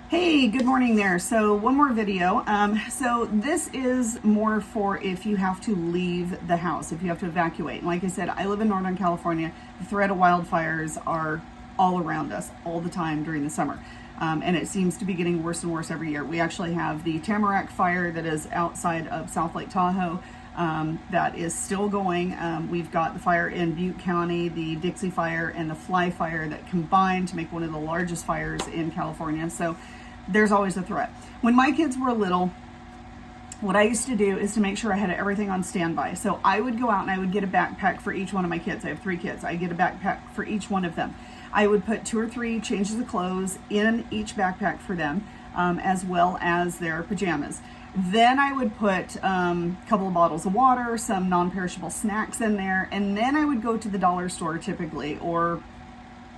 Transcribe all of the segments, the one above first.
Hey, good morning there. So one more video. So this is more for if you have to leave the house, if you have to evacuate. And like I said, I live in Northern California. The threat of wildfires are all around us all the time during the summer. And it seems to be getting worse and worse every year. We actually have the Tamarack fire that is outside of South Lake Tahoe. That is still going. We've got the fire in Butte County, the Dixie fire, and the Fly fire that combined to make one of the largest fires in California. So there's always a threat. When my kids were little, what I used to do is to make sure I had everything on standby. So I would go out and I would get a backpack for each one of my kids. I have 3 kids. I get a backpack for each one of them. I would put 2 or 3 changes of clothes in each backpack for them, as well as their pajamas. Then I would put a couple of bottles of water, some non-perishable snacks in there, and then I would go to the dollar store typically, or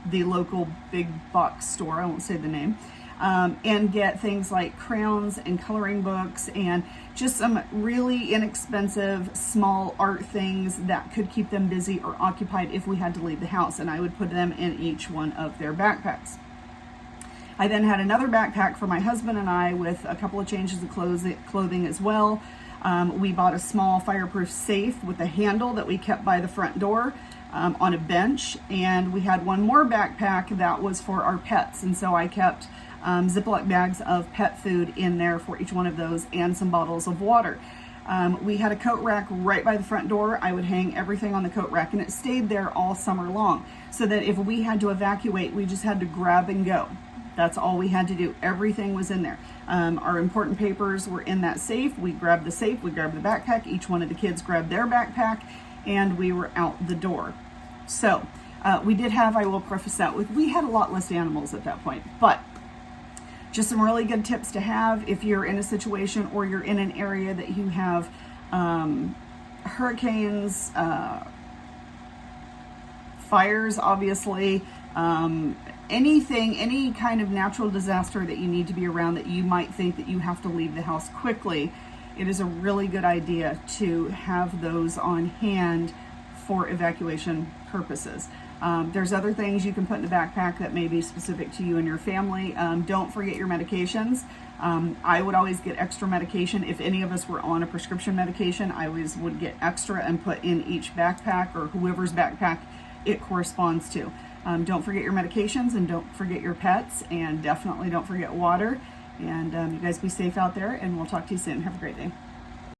the local big box store, I won't say the name, and get things like crayons and coloring books and just some really inexpensive small art things that could keep them busy or occupied if we had to leave the house. And I would put them in each one of their backpacks. I then had another backpack for my husband and I with a couple of changes of clothing as well. We bought a small fireproof safe with a handle that we kept by the front door on a bench. And we had one more backpack that was for our pets. And so I kept Ziploc bags of pet food in there for each one of those and some bottles of water. We had a coat rack right by the front door. I would hang everything on the coat rack and it stayed there all summer long so that if we had to evacuate, we just had to grab and go. That's all we had to do. Everything was in there. Our important papers were in that safe. We grabbed the safe, we grabbed the backpack. Each one of the kids grabbed their backpack and we were out the door. So we did have, I will preface that with, we had a lot less animals at that point, but just some really good tips to have if you're in a situation or you're in an area that you have hurricanes, fires, obviously, anything, any kind of natural disaster that you need to be around that you might think that you have to leave the house quickly. It is a really good idea to have those on hand for evacuation purposes. There's other things you can put in the backpack that may be specific to you and your family. Don't forget your medications. I would always get extra medication. If any of us were on a prescription medication, I always would get extra and put in each backpack or whoever's backpack it corresponds to. Don't forget your medications and don't forget your pets, and definitely don't forget water. And you guys be safe out there, and we'll talk to you soon. Have a great day.